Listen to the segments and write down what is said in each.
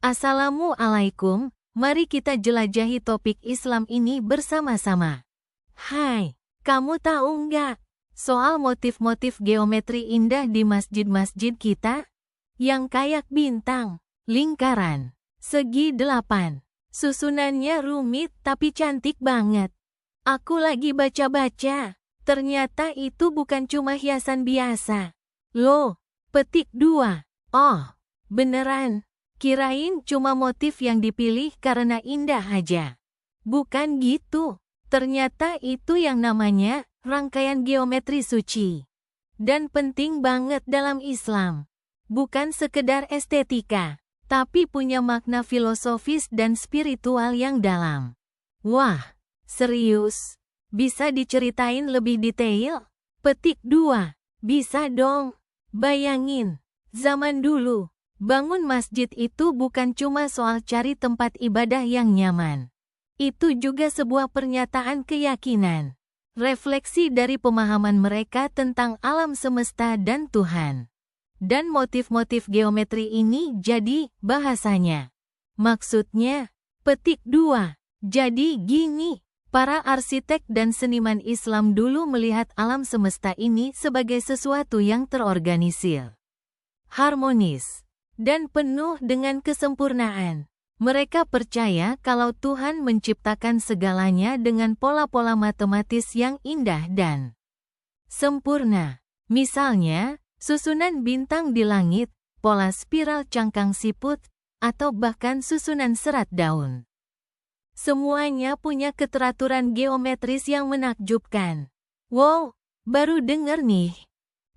Assalamualaikum, mari kita jelajahi topik Islam ini bersama-sama. Hai, kamu tahu nggak soal motif-motif geometri indah di masjid-masjid kita? Yang kayak bintang, lingkaran, segi 8. Susunannya rumit tapi cantik banget. Aku lagi baca-baca, ternyata itu bukan cuma hiasan biasa. Loh, petik 2. Oh, beneran. Kirain cuma motif yang dipilih karena indah aja. Bukan gitu. Ternyata itu yang namanya rangkaian geometri suci. Dan penting banget dalam Islam. Bukan sekedar estetika, tapi punya makna filosofis dan spiritual yang dalam. Wah, serius? Bisa diceritain lebih detail? Petik 2. Bisa dong. Bayangin, zaman dulu, bangun masjid itu bukan cuma soal cari tempat ibadah yang nyaman. Itu juga sebuah pernyataan keyakinan. Refleksi dari pemahaman mereka tentang alam semesta dan Tuhan. Dan motif-motif geometri ini jadi bahasanya. Maksudnya, petik 2. Jadi gini, para arsitek dan seniman Islam dulu melihat alam semesta ini sebagai sesuatu yang terorganisir, harmonis, dan penuh dengan kesempurnaan. Mereka percaya kalau Tuhan menciptakan segalanya dengan pola-pola matematis yang indah dan sempurna. Misalnya, susunan bintang di langit, pola spiral cangkang siput, atau bahkan susunan serat daun. Semuanya punya keteraturan geometris yang menakjubkan. Wow, baru denger nih.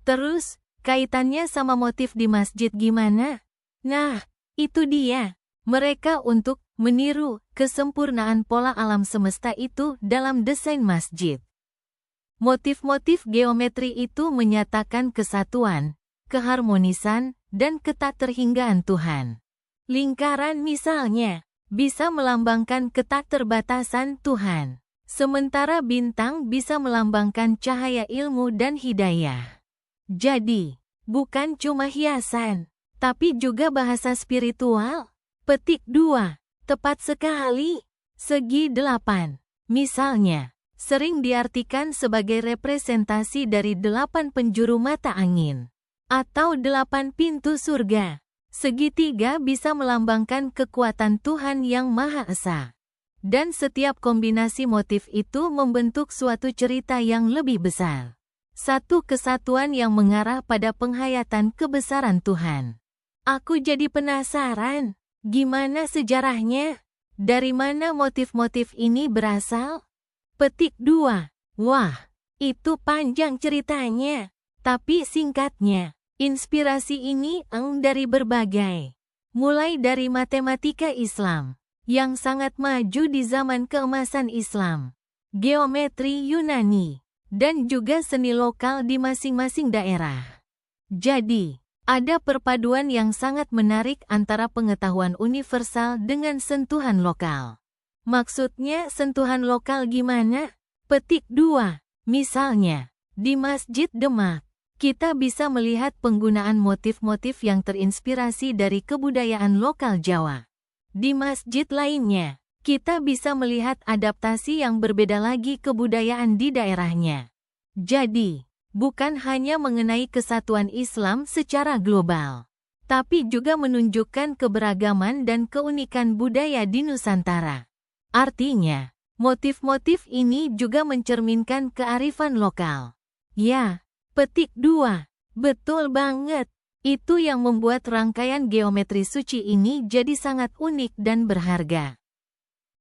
Terus, kaitannya sama motif di masjid gimana? Nah, itu dia. Mereka untuk meniru kesempurnaan pola alam semesta itu dalam desain masjid. Motif-motif geometri itu menyatakan kesatuan, keharmonisan, dan ketakterhinggaan Tuhan. Lingkaran misalnya, bisa melambangkan ketakterbatasan Tuhan. Sementara bintang bisa melambangkan cahaya ilmu dan hidayah. Jadi, bukan cuma hiasan, tapi juga bahasa spiritual. Petik 2. Tepat sekali. Segi 8. Misalnya, sering diartikan sebagai representasi dari 8 penjuru mata angin. Atau 8 pintu surga. Segitiga bisa melambangkan kekuatan Tuhan yang Maha Esa. Dan setiap kombinasi motif itu membentuk suatu cerita yang lebih besar. Satu kesatuan yang mengarah pada penghayatan kebesaran Tuhan. Aku jadi penasaran, gimana sejarahnya? Dari mana motif-motif ini berasal? Petik 2. Wah, itu panjang ceritanya. Tapi singkatnya, inspirasi ini dari berbagai. Mulai dari matematika Islam, yang sangat maju di zaman keemasan Islam. Geometri Yunani, dan juga seni lokal di masing-masing daerah. Jadi, ada perpaduan yang sangat menarik antara pengetahuan universal dengan sentuhan lokal. Maksudnya sentuhan lokal gimana? Petik 2. Misalnya, di Masjid Demak, kita bisa melihat penggunaan motif-motif yang terinspirasi dari kebudayaan lokal Jawa. Di masjid lainnya, kita bisa melihat adaptasi yang berbeda lagi kebudayaan di daerahnya. Jadi, bukan hanya mengenai kesatuan Islam secara global, tapi juga menunjukkan keberagaman dan keunikan budaya di Nusantara. Artinya, motif-motif ini juga mencerminkan kearifan lokal. Ya, petik 2. Betul banget. Itu yang membuat rangkaian geometri suci ini jadi sangat unik dan berharga.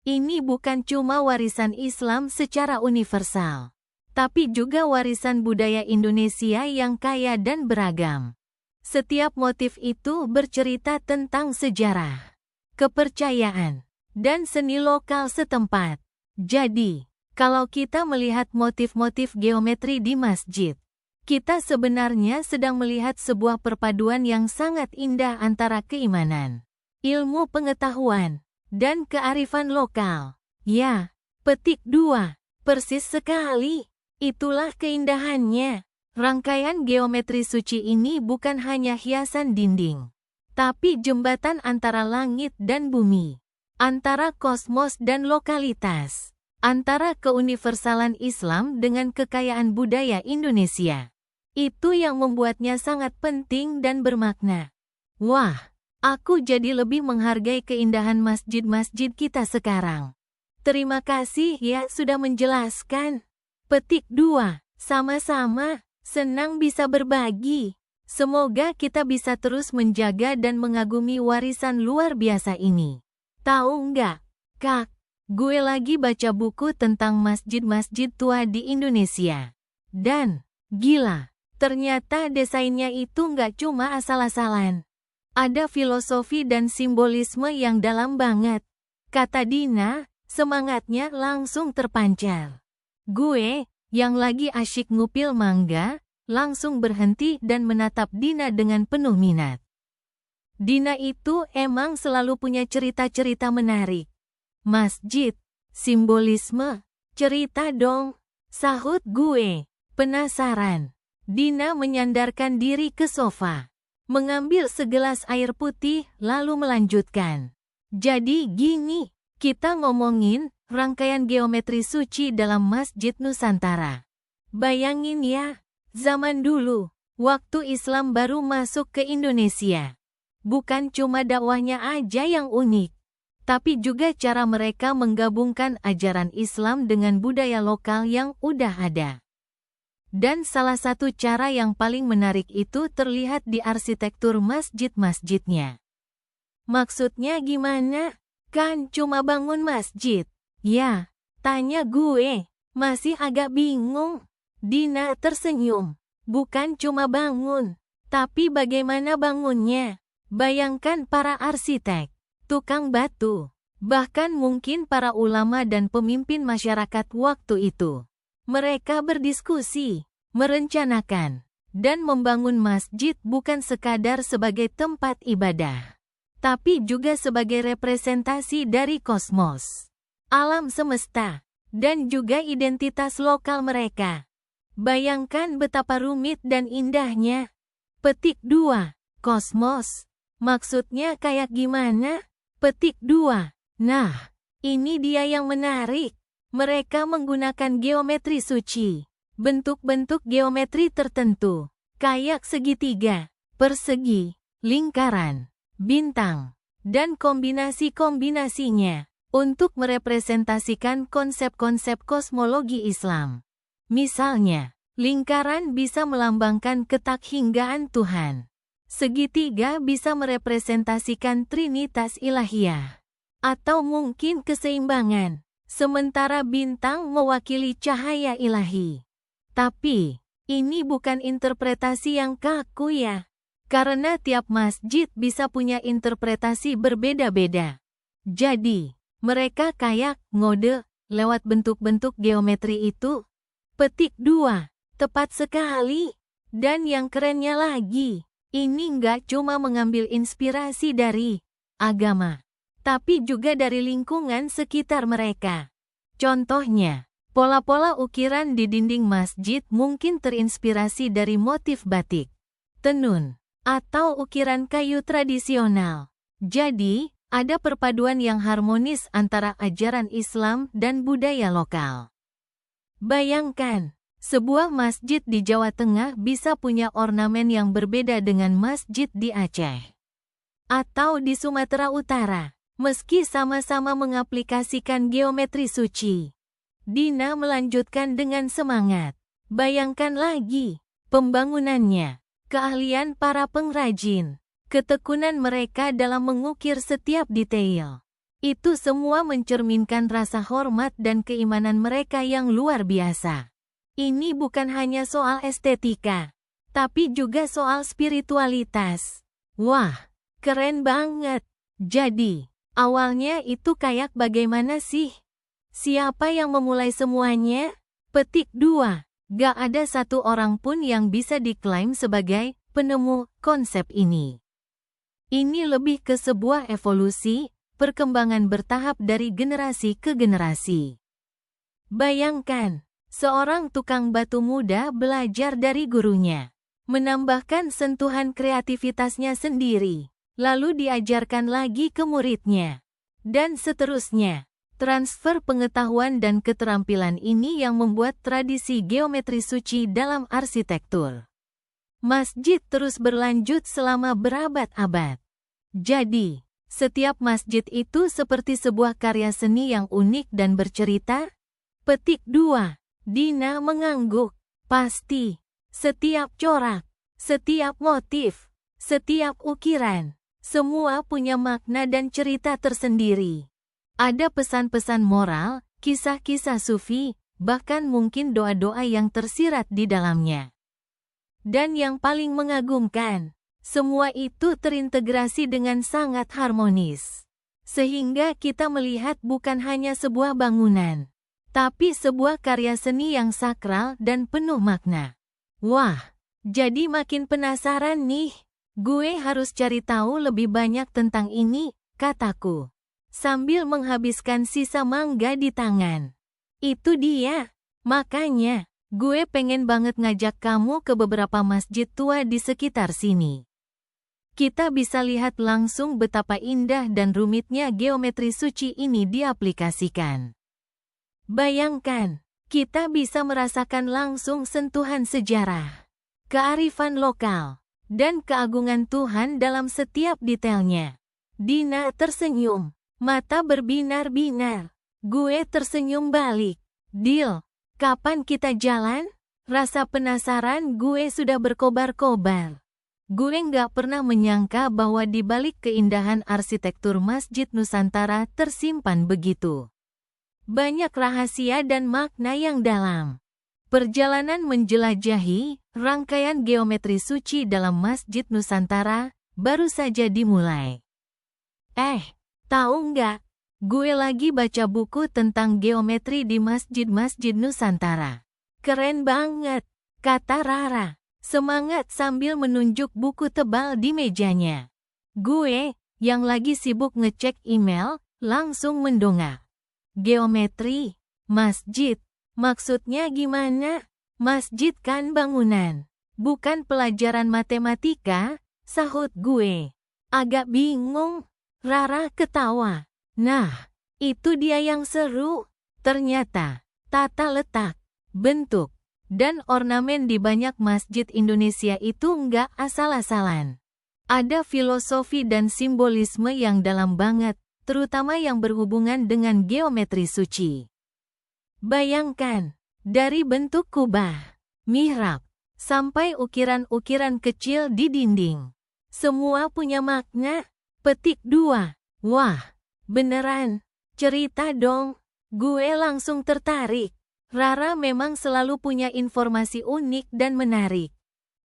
Ini bukan cuma warisan Islam secara universal, tapi juga warisan budaya Indonesia yang kaya dan beragam. Setiap motif itu bercerita tentang sejarah, kepercayaan, dan seni lokal setempat. Jadi, kalau kita melihat motif-motif geometri di masjid, kita sebenarnya sedang melihat sebuah perpaduan yang sangat indah antara keimanan, ilmu pengetahuan, dan kearifan lokal. Ya, petik 2. Persis sekali. Itulah keindahannya. Rangkaian geometri suci ini bukan hanya hiasan dinding, tapi jembatan antara langit dan bumi, antara kosmos dan lokalitas, antara keuniversalan Islam dengan kekayaan budaya Indonesia. Itu yang membuatnya sangat penting dan bermakna. Wah, aku jadi lebih menghargai keindahan masjid-masjid kita sekarang. Terima kasih ya sudah menjelaskan. Petik 2. Sama-sama, senang bisa berbagi. Semoga kita bisa terus menjaga dan mengagumi warisan luar biasa ini. Tahu nggak, Kak? Gue lagi baca buku tentang masjid-masjid tua di Indonesia. Dan, gila, ternyata desainnya itu nggak cuma asal-asalan. Ada filosofi dan simbolisme yang dalam banget. Kata Dina, semangatnya langsung terpancar. Gue, yang lagi asyik ngupil mangga, langsung berhenti dan menatap Dina dengan penuh minat. Dina itu emang selalu punya cerita-cerita menarik. Masjid, simbolisme, cerita dong, sahut gue. Penasaran. Dina menyandarkan diri ke sofa, mengambil segelas air putih lalu melanjutkan. Jadi gini, kita ngomongin rangkaian geometri suci dalam Masjid Nusantara. Bayangin ya, zaman dulu, waktu Islam baru masuk ke Indonesia. Bukan cuma dakwahnya aja yang unik, tapi juga cara mereka menggabungkan ajaran Islam dengan budaya lokal yang udah ada. Dan salah satu cara yang paling menarik itu terlihat di arsitektur masjid-masjidnya. Maksudnya gimana? Kan cuma bangun masjid. Ya, tanya gue, masih agak bingung. Dina tersenyum. Bukan cuma bangun, tapi bagaimana bangunnya. Bayangkan para arsitek, tukang batu, bahkan mungkin para ulama dan pemimpin masyarakat waktu itu. Mereka berdiskusi, merencanakan, dan membangun masjid bukan sekadar sebagai tempat ibadah, tapi juga sebagai representasi dari kosmos, alam semesta, dan juga identitas lokal mereka. Bayangkan betapa rumit dan indahnya. Petik 2. Kosmos. Maksudnya kayak gimana? Petik 2. Nah, ini dia yang menarik. Mereka menggunakan geometri suci, bentuk-bentuk geometri tertentu, kayak segitiga, persegi, lingkaran, bintang, dan kombinasi-kombinasinya, untuk merepresentasikan konsep-konsep kosmologi Islam. Misalnya, lingkaran bisa melambangkan ketakhinggaan Tuhan. Segitiga bisa merepresentasikan Trinitas Ilahiyah, atau mungkin keseimbangan. Sementara bintang mewakili cahaya ilahi. Tapi, ini bukan interpretasi yang kaku ya. Karena tiap masjid bisa punya interpretasi berbeda-beda. Jadi, mereka kayak ngode lewat bentuk-bentuk geometri itu. Petik 2. Tepat sekali. Dan yang kerennya lagi, ini nggak cuma mengambil inspirasi dari agama, tapi juga dari lingkungan sekitar mereka. Contohnya, pola-pola ukiran di dinding masjid mungkin terinspirasi dari motif batik, tenun, atau ukiran kayu tradisional. Jadi, ada perpaduan yang harmonis antara ajaran Islam dan budaya lokal. Bayangkan, sebuah masjid di Jawa Tengah bisa punya ornamen yang berbeda dengan masjid di Aceh atau di Sumatera Utara. Meski sama-sama mengaplikasikan geometri suci. Dina melanjutkan dengan semangat. Bayangkan lagi, pembangunannya, keahlian para pengrajin, ketekunan mereka dalam mengukir setiap detail. Itu semua mencerminkan rasa hormat dan keimanan mereka yang luar biasa. Ini bukan hanya soal estetika, tapi juga soal spiritualitas. Wah, keren banget. Jadi, awalnya itu kayak bagaimana sih? Siapa yang memulai semuanya? Petik 2. Gak ada satu orang pun yang bisa diklaim sebagai penemu konsep ini. Ini lebih ke sebuah evolusi, perkembangan bertahap dari generasi ke generasi. Bayangkan, seorang tukang batu muda belajar dari gurunya, menambahkan sentuhan kreativitasnya sendiri. lalu diajarkan lagi ke muridnya, dan seterusnya. Transfer pengetahuan dan keterampilan ini yang membuat tradisi geometri suci dalam arsitektur masjid terus berlanjut selama berabad-abad. Jadi, setiap masjid itu seperti sebuah karya seni yang unik dan bercerita. Petik 2. Dina mengangguk. Pasti, setiap corak, setiap motif, setiap ukiran, semua punya makna dan cerita tersendiri. Ada pesan-pesan moral, kisah-kisah sufi, bahkan mungkin doa-doa yang tersirat di dalamnya. Dan yang paling mengagumkan, semua itu terintegrasi dengan sangat harmonis. Sehingga kita melihat bukan hanya sebuah bangunan, tapi sebuah karya seni yang sakral dan penuh makna. Wah, jadi makin penasaran nih. Gue harus cari tahu lebih banyak tentang ini, kataku, sambil menghabiskan sisa mangga di tangan. Itu dia. Makanya, gue pengen banget ngajak kamu ke beberapa masjid tua di sekitar sini. Kita bisa lihat langsung betapa indah dan rumitnya geometri suci ini diaplikasikan. Bayangkan, kita bisa merasakan langsung sentuhan sejarah, kearifan lokal, dan keagungan Tuhan dalam setiap detailnya. Dina tersenyum, mata berbinar-binar. Gue tersenyum balik. Deal, kapan kita jalan? Rasa penasaran gue sudah berkobar-kobar. Gue nggak pernah menyangka bahwa di balik keindahan arsitektur Masjid Nusantara tersimpan begitu banyak rahasia dan makna yang dalam. Perjalanan menjelajahi rangkaian geometri suci dalam Masjid Nusantara baru saja dimulai. Tahu nggak? Gue lagi baca buku tentang geometri di masjid-masjid Nusantara. Keren banget, kata Rara, semangat sambil menunjuk buku tebal di mejanya. Gue, yang lagi sibuk ngecek email, langsung mendongak. Geometri, masjid. Maksudnya gimana? Masjid kan bangunan, bukan pelajaran matematika, sahut gue. Agak bingung. Rara ketawa. Nah, itu dia yang seru. Ternyata, tata letak, bentuk, dan ornamen di banyak masjid Indonesia itu nggak asal-asalan. Ada filosofi dan simbolisme yang dalam banget, terutama yang berhubungan dengan geometri suci. Bayangkan, dari bentuk kubah, mihrab, sampai ukiran-ukiran kecil di dinding. Semua punya makna. Petik 2. Wah, beneran. Cerita dong. Gue langsung tertarik. Rara memang selalu punya informasi unik dan menarik.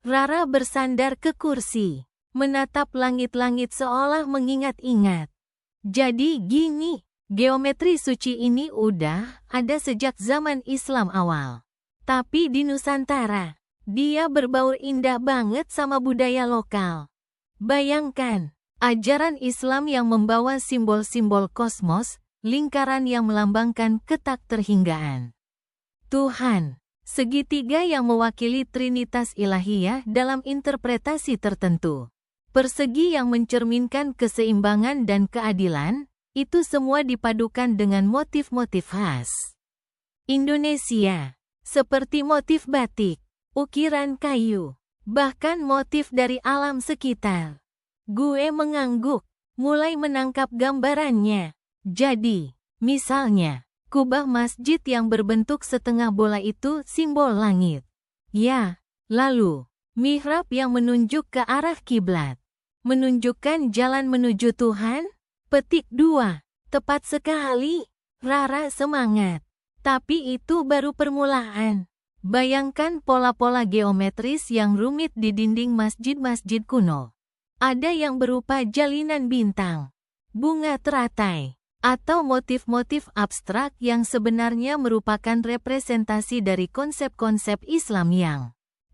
Rara bersandar ke kursi, menatap langit-langit seolah mengingat-ingat. Jadi gini. Geometri suci ini udah ada sejak zaman Islam awal. Tapi di Nusantara, dia berbaur indah banget sama budaya lokal. Bayangkan, ajaran Islam yang membawa simbol-simbol kosmos, lingkaran yang melambangkan ketakterhinggaan Tuhan, segitiga yang mewakili Trinitas Ilahiyah dalam interpretasi tertentu, persegi yang mencerminkan keseimbangan dan keadilan. Itu semua dipadukan dengan motif-motif khas Indonesia, seperti motif batik, ukiran kayu, bahkan motif dari alam sekitar. Gue mengangguk, mulai menangkap gambarannya. Jadi, misalnya, kubah masjid yang berbentuk setengah bola itu simbol langit. Ya, lalu, mihrab yang menunjuk ke arah kiblat, menunjukkan jalan menuju Tuhan. Petik 2. Tepat sekali. Rara semangat. Tapi itu baru permulaan. Bayangkan pola-pola geometris yang rumit di dinding masjid-masjid kuno. Ada yang berupa jalinan bintang, bunga teratai, atau motif-motif abstrak yang sebenarnya merupakan representasi dari konsep-konsep Islam yang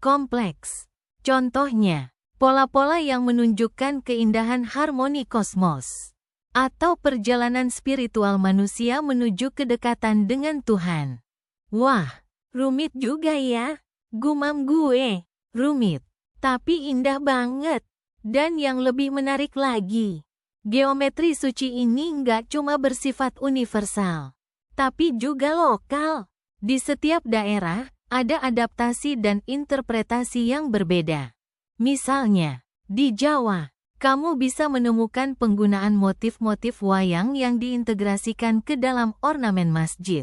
kompleks. Contohnya, pola-pola yang menunjukkan keindahan harmoni kosmos, atau perjalanan spiritual manusia menuju kedekatan dengan Tuhan. Wah, rumit juga ya, gumam gue. Rumit, tapi indah banget. Dan yang lebih menarik lagi, geometri suci ini nggak cuma bersifat universal, tapi juga lokal. Di setiap daerah, ada adaptasi dan interpretasi yang berbeda. Misalnya, di Jawa, kamu bisa menemukan penggunaan motif-motif wayang yang diintegrasikan ke dalam ornamen masjid.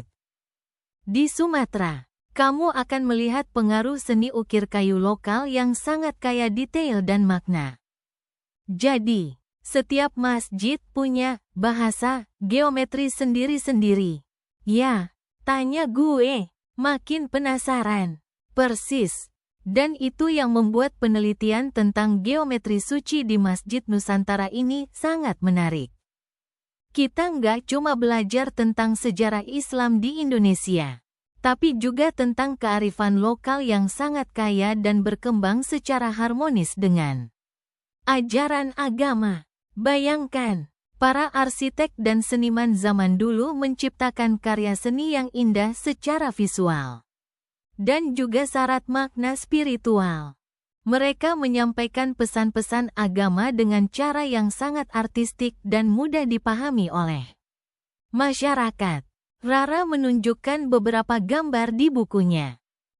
Di Sumatera, kamu akan melihat pengaruh seni ukir kayu lokal yang sangat kaya detail dan makna. Jadi, setiap masjid punya bahasa geometri sendiri-sendiri. Ya, tanya gue, makin penasaran. Persis. Dan itu yang membuat penelitian tentang geometri suci di Masjid Nusantara ini sangat menarik. Kita nggak cuma belajar tentang sejarah Islam di Indonesia, tapi juga tentang kearifan lokal yang sangat kaya dan berkembang secara harmonis dengan ajaran agama. Bayangkan, para arsitek dan seniman zaman dulu menciptakan karya seni yang indah secara visual dan juga syarat makna spiritual. Mereka menyampaikan pesan-pesan agama dengan cara yang sangat artistik dan mudah dipahami oleh masyarakat. Rara menunjukkan beberapa gambar di bukunya.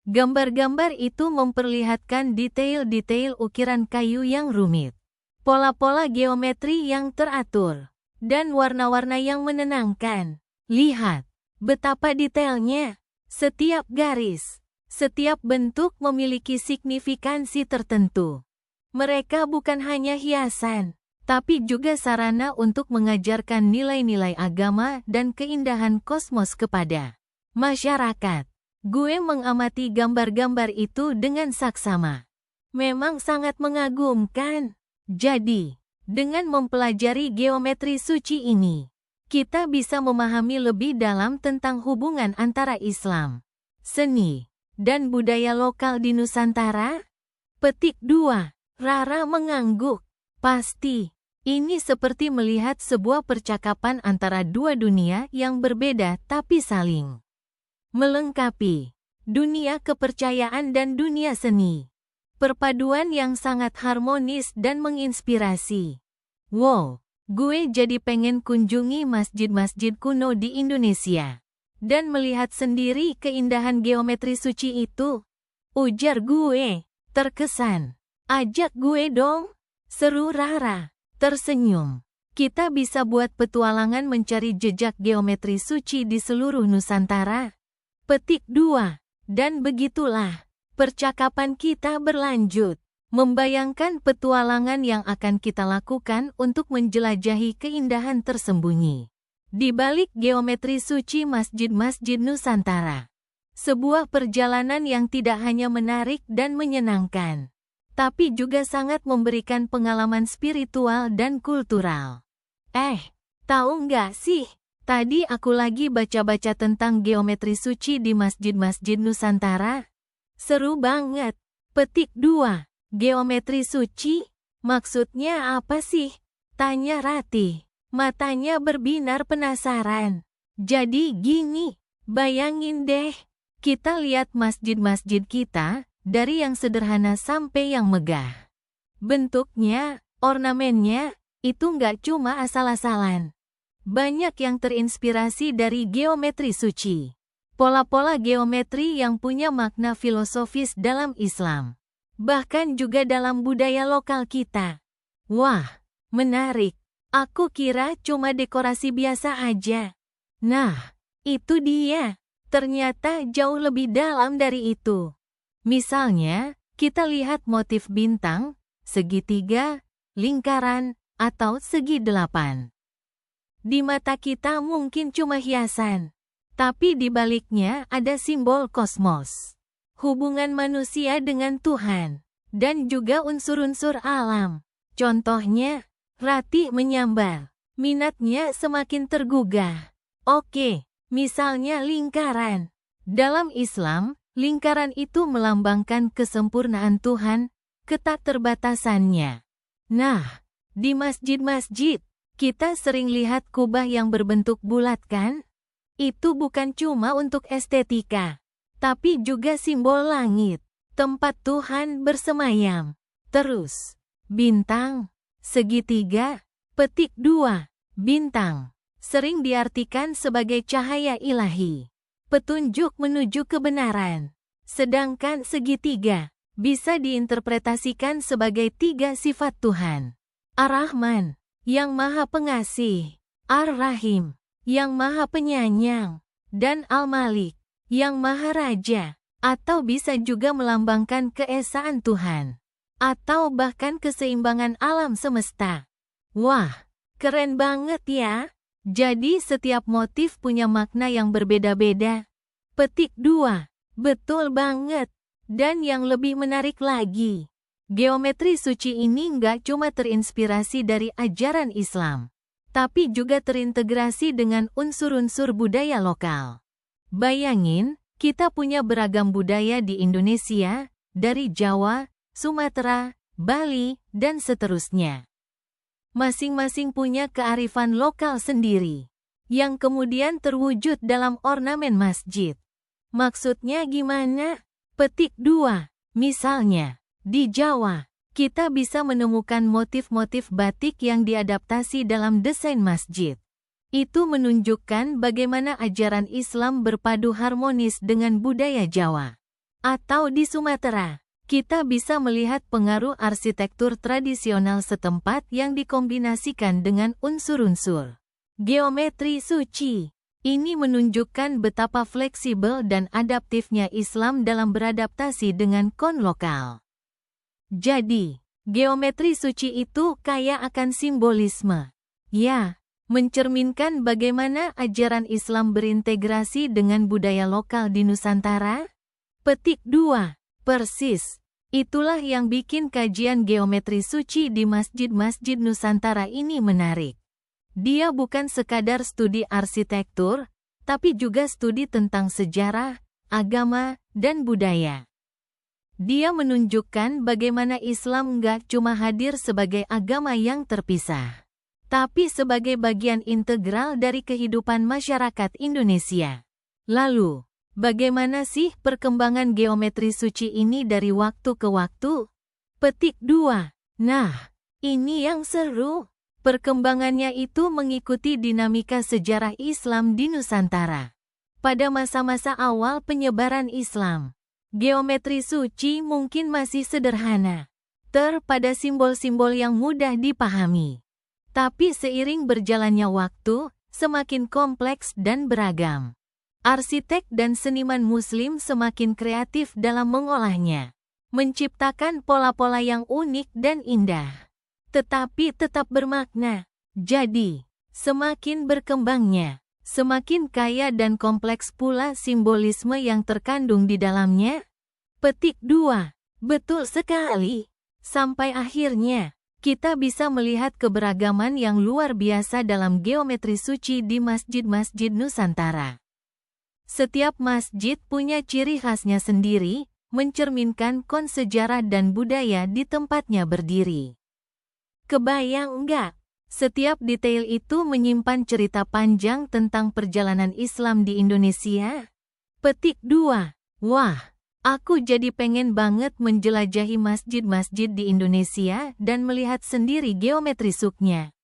Gambar-gambar itu memperlihatkan detail-detail ukiran kayu yang rumit, pola-pola geometri yang teratur, dan warna-warna yang menenangkan. Lihat betapa detailnya. Setiap garis, setiap bentuk memiliki signifikansi tertentu. Mereka bukan hanya hiasan, tapi juga sarana untuk mengajarkan nilai-nilai agama dan keindahan kosmos kepada masyarakat. Gue mengamati gambar-gambar itu dengan saksama. Memang sangat mengagumkan. Jadi, dengan mempelajari geometri suci ini, kita bisa memahami lebih dalam tentang hubungan antara Islam, seni, dan budaya lokal di Nusantara. Petik 2. Rara mengangguk. Pasti, ini seperti melihat sebuah percakapan antara dua dunia yang berbeda tapi saling melengkapi. Dunia kepercayaan dan dunia seni. Perpaduan yang sangat harmonis dan menginspirasi. Wow, gue jadi pengen kunjungi masjid-masjid kuno di Indonesia dan melihat sendiri keindahan geometri suci itu. Ujar gue, terkesan. Ajak gue dong, seru Rara, tersenyum. Kita bisa buat petualangan mencari jejak geometri suci di seluruh Nusantara. Petik 2. Dan begitulah. Percakapan kita berlanjut, membayangkan petualangan yang akan kita lakukan untuk menjelajahi keindahan tersembunyi di balik geometri suci masjid-masjid Nusantara. Sebuah perjalanan yang tidak hanya menarik dan menyenangkan, tapi juga sangat memberikan pengalaman spiritual dan kultural. Tahu nggak sih? Tadi aku lagi baca-baca tentang geometri suci di masjid-masjid Nusantara. Seru banget. Petik 2. Geometri suci? Maksudnya apa sih? Tanya Rati. Matanya berbinar penasaran. Jadi gini, bayangin deh. Kita lihat masjid-masjid kita, dari yang sederhana sampai yang megah. Bentuknya, ornamennya, itu nggak cuma asal-asalan. Banyak yang terinspirasi dari geometri suci. Pola-pola geometri yang punya makna filosofis dalam Islam. Bahkan juga dalam budaya lokal kita. Wah, menarik. Aku kira cuma dekorasi biasa aja. Nah, itu dia. Ternyata jauh lebih dalam dari itu. Misalnya, kita lihat motif bintang, segitiga, lingkaran, atau segi 8. Di mata kita mungkin cuma hiasan. Tapi di baliknya ada simbol kosmos, hubungan manusia dengan Tuhan, dan juga unsur-unsur alam. Contohnya, Rati menyambar. Minatnya semakin tergugah. Oke, misalnya lingkaran. Dalam Islam, lingkaran itu melambangkan kesempurnaan Tuhan, ketakterbatasannya. Nah, di masjid-masjid, kita sering lihat kubah yang berbentuk bulat kan? Itu bukan cuma untuk estetika, tapi juga simbol langit, tempat Tuhan bersemayam. Terus, bintang, segitiga. Petik 2. Bintang sering diartikan sebagai cahaya ilahi, petunjuk menuju kebenaran. Sedangkan segitiga bisa diinterpretasikan sebagai 3 sifat Tuhan. Ar-Rahman, yang Maha Pengasih, Ar-Rahim, yang Maha Penyayang, dan Al-Malik, yang Maha Raja, atau bisa juga melambangkan keesaan Tuhan, atau bahkan keseimbangan alam semesta. Wah, keren banget ya! Jadi setiap motif punya makna yang berbeda-beda. Petik 2. Betul banget. Dan yang lebih menarik lagi, geometri suci ini nggak cuma terinspirasi dari ajaran Islam, tapi juga terintegrasi dengan unsur-unsur budaya lokal. Bayangin, kita punya beragam budaya di Indonesia, dari Jawa, Sumatera, Bali, dan seterusnya. Masing-masing punya kearifan lokal sendiri, yang kemudian terwujud dalam ornamen masjid. Maksudnya gimana? Petik 2. Misalnya, di Jawa, kita bisa menemukan motif-motif batik yang diadaptasi dalam desain masjid. Itu menunjukkan bagaimana ajaran Islam berpadu harmonis dengan budaya Jawa. Atau di Sumatera, kita bisa melihat pengaruh arsitektur tradisional setempat yang dikombinasikan dengan unsur-unsur geometri suci. Ini menunjukkan betapa fleksibel dan adaptifnya Islam dalam beradaptasi dengan kon lokal. Jadi, geometri suci itu kaya akan simbolisme. Ya, mencerminkan bagaimana ajaran Islam berintegrasi dengan budaya lokal di Nusantara. Petik 2. Persis, itulah yang bikin kajian geometri suci di masjid-masjid Nusantara ini menarik. Dia bukan sekadar studi arsitektur, tapi juga studi tentang sejarah, agama, dan budaya. Dia menunjukkan bagaimana Islam nggak cuma hadir sebagai agama yang terpisah, tapi sebagai bagian integral dari kehidupan masyarakat Indonesia. Lalu, bagaimana sih perkembangan geometri suci ini dari waktu ke waktu? Petik 2. Nah, ini yang seru. Perkembangannya itu mengikuti dinamika sejarah Islam di Nusantara. Pada masa-masa awal penyebaran Islam, geometri suci mungkin masih sederhana, pada simbol-simbol yang mudah dipahami. Tapi seiring berjalannya waktu, semakin kompleks dan beragam. Arsitek dan seniman Muslim semakin kreatif dalam mengolahnya, menciptakan pola-pola yang unik dan indah, tetapi tetap bermakna. Jadi, semakin berkembangnya, semakin kaya dan kompleks pula simbolisme yang terkandung di dalamnya. Petik 2. Betul sekali. Sampai akhirnya, kita bisa melihat keberagaman yang luar biasa dalam geometri suci di masjid-masjid Nusantara. Setiap masjid punya ciri khasnya sendiri, mencerminkan kon sejarah dan budaya di tempatnya berdiri. Kebayang nggak? Setiap detail itu menyimpan cerita panjang tentang perjalanan Islam di Indonesia. Petik 2. Wah, aku jadi pengen banget menjelajahi masjid-masjid di Indonesia dan melihat sendiri geometri suknya.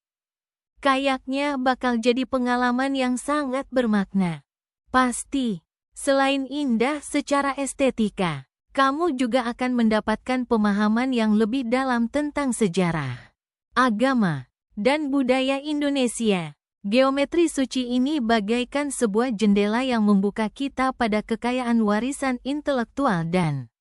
Kayaknya bakal jadi pengalaman yang sangat bermakna. Pasti, selain indah secara estetika, kamu juga akan mendapatkan pemahaman yang lebih dalam tentang sejarah, agama, dan budaya Indonesia. Geometri suci ini bagaikan sebuah jendela yang membuka kita pada kekayaan warisan intelektual dan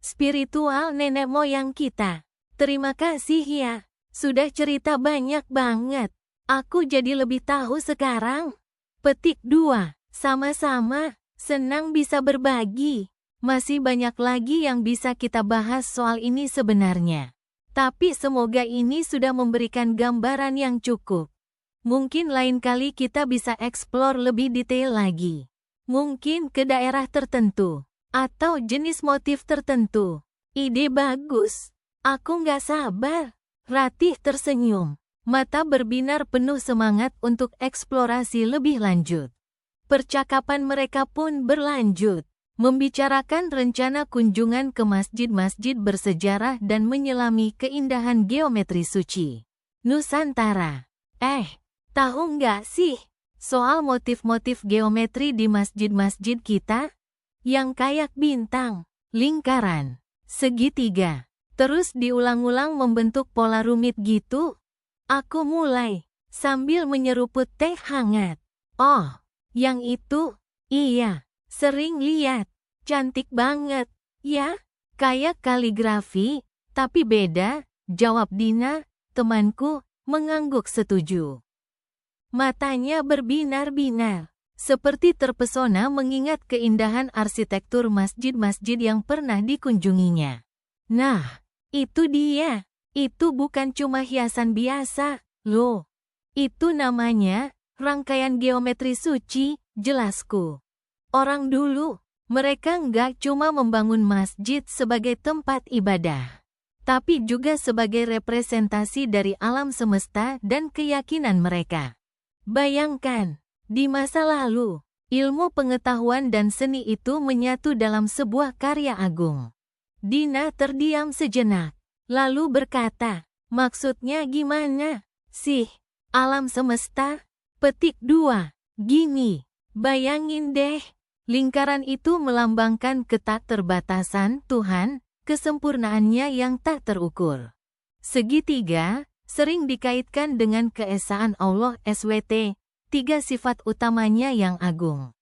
spiritual nenek moyang kita. Terima kasih ya, sudah cerita banyak banget. Aku jadi lebih tahu sekarang. Petik 2. Sama-sama, senang bisa berbagi. Masih banyak lagi yang bisa kita bahas soal ini sebenarnya. Tapi semoga ini sudah memberikan gambaran yang cukup. Mungkin lain kali kita bisa eksplor lebih detail lagi. Mungkin ke daerah tertentu, atau jenis motif tertentu. Ide bagus. Aku nggak sabar. Ratih tersenyum. Mata berbinar penuh semangat untuk eksplorasi lebih lanjut. Percakapan mereka pun berlanjut. membicarakan rencana kunjungan ke masjid-masjid bersejarah dan menyelami keindahan geometri suci Nusantara. Tahu nggak sih soal motif-motif geometri di masjid-masjid kita? Yang kayak bintang, lingkaran, segitiga, terus diulang-ulang membentuk pola rumit gitu? Aku mulai, sambil menyeruput teh hangat. Oh, yang itu? Iya, sering lihat. Cantik banget, ya? Kayak kaligrafi, tapi beda, jawab Dina, temanku, mengangguk setuju. Matanya berbinar-binar, seperti terpesona mengingat keindahan arsitektur masjid-masjid yang pernah dikunjunginya. Nah, itu dia. Itu bukan cuma hiasan biasa, loh. Itu namanya rangkaian geometri suci, jelasku. Orang dulu, mereka nggak cuma membangun masjid sebagai tempat ibadah, tapi juga sebagai representasi dari alam semesta dan keyakinan mereka. Bayangkan, di masa lalu, ilmu pengetahuan dan seni itu menyatu dalam sebuah karya agung. Dina terdiam sejenak, lalu berkata, maksudnya gimana sih? Alam semesta? Petik 2. Gini, bayangin deh. Lingkaran itu melambangkan ketakterbatasan Tuhan, kesempurnaannya yang tak terukur. Segitiga sering dikaitkan dengan keesaan Allah SWT, 3 sifat utamanya yang agung.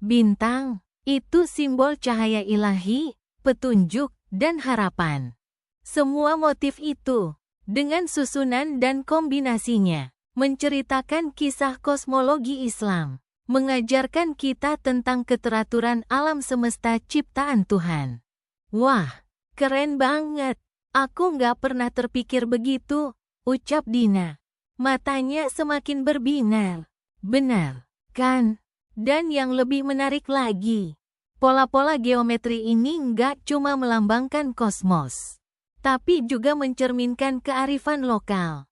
Bintang, itu simbol cahaya ilahi, petunjuk, dan harapan. Semua motif itu, dengan susunan dan kombinasinya, menceritakan kisah kosmologi Islam. Mengajarkan kita tentang keteraturan alam semesta ciptaan Tuhan. Wah, keren banget. Aku nggak pernah terpikir begitu, ucap Dina. Matanya semakin berbinar. Benar, kan? Dan yang lebih menarik lagi, pola-pola geometri ini nggak cuma melambangkan kosmos, tapi juga mencerminkan kearifan lokal.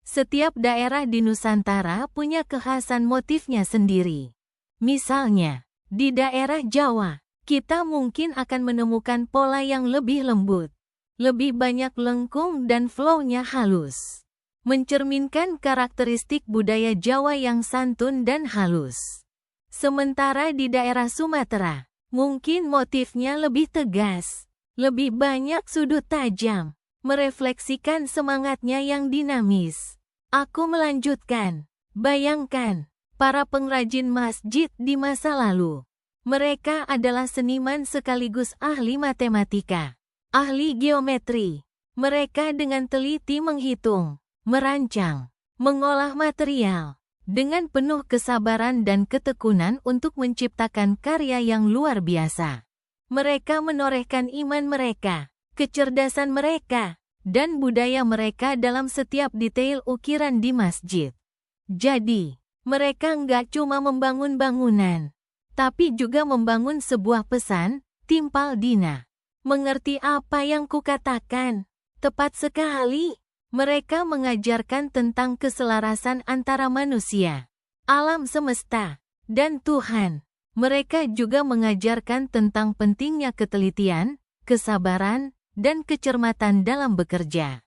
Setiap daerah di Nusantara punya kekhasan motifnya sendiri. Misalnya, di daerah Jawa, kita mungkin akan menemukan pola yang lebih lembut, lebih banyak lengkung dan flow-nya halus. Mencerminkan karakteristik budaya Jawa yang santun dan halus. Sementara di daerah Sumatera, mungkin motifnya lebih tegas, lebih banyak sudut tajam, merefleksikan semangatnya yang dinamis. Aku melanjutkan, bayangkan, para pengrajin masjid di masa lalu. Mereka adalah seniman sekaligus ahli matematika, ahli geometri. Mereka dengan teliti menghitung, merancang, mengolah material, dengan penuh kesabaran dan ketekunan untuk menciptakan karya yang luar biasa. Mereka menorehkan iman mereka, kecerdasan mereka, dan budaya mereka dalam setiap detail ukiran di masjid. Jadi, mereka nggak cuma membangun bangunan, tapi juga membangun sebuah pesan, timpal Dina. Mengerti apa yang kukatakan? Tepat sekali. Mereka mengajarkan tentang keselarasan antara manusia, alam semesta, dan Tuhan. Mereka juga mengajarkan tentang pentingnya ketelitian, kesabaran, dan kecermatan dalam bekerja.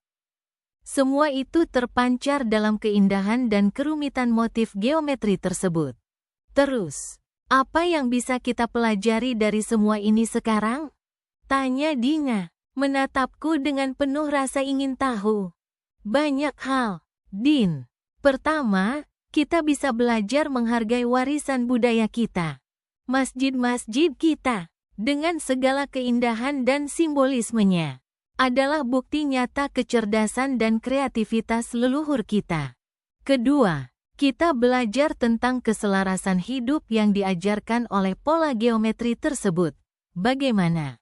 Semua itu terpancar dalam keindahan dan kerumitan motif geometri tersebut. Terus, apa yang bisa kita pelajari dari semua ini sekarang? Tanya Dina, menatapku dengan penuh rasa ingin tahu. Banyak hal, Din. Pertama, kita bisa belajar menghargai warisan budaya kita. Masjid-masjid kita, dengan segala keindahan dan simbolismenya, adalah bukti nyata kecerdasan dan kreativitas leluhur kita. Kedua, kita belajar tentang keselarasan hidup yang diajarkan oleh pola geometri tersebut. Bagaimana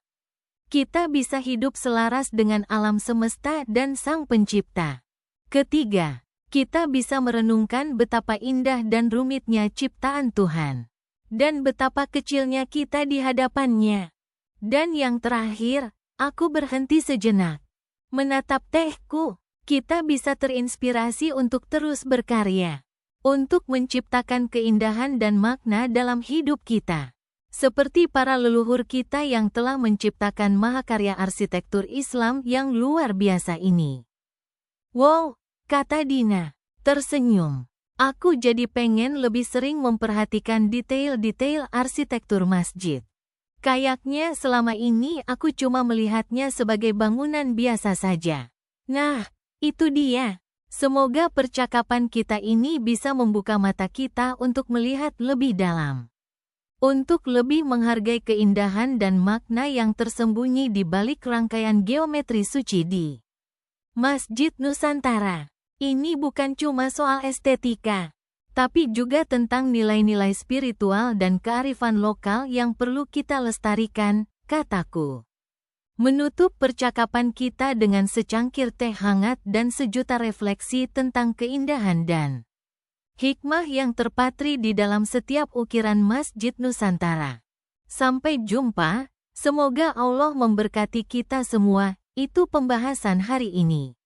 kita bisa hidup selaras dengan alam semesta dan Sang Pencipta. Ketiga, kita bisa merenungkan betapa indah dan rumitnya ciptaan Tuhan, dan betapa kecilnya kita di hadapannya. Dan yang terakhir, aku berhenti sejenak, menatap tehku. Kita bisa terinspirasi untuk terus berkarya, untuk menciptakan keindahan dan makna dalam hidup kita. Seperti para leluhur kita yang telah menciptakan mahakarya arsitektur Islam yang luar biasa ini. Wow, kata Dina, tersenyum. Aku jadi pengen lebih sering memperhatikan detail-detail arsitektur masjid. Kayaknya selama ini aku cuma melihatnya sebagai bangunan biasa saja. Nah, itu dia. Semoga percakapan kita ini bisa membuka mata kita untuk melihat lebih dalam. Untuk lebih menghargai keindahan dan makna yang tersembunyi di balik rangkaian geometri suci di Masjid Nusantara. Ini bukan cuma soal estetika, tapi juga tentang nilai-nilai spiritual dan kearifan lokal yang perlu kita lestarikan, kataku. Menutup percakapan kita dengan secangkir teh hangat dan sejuta refleksi tentang keindahan dan hikmah yang terpatri di dalam setiap ukiran Masjid Nusantara. Sampai jumpa, semoga Allah memberkati kita semua. Itu pembahasan hari ini.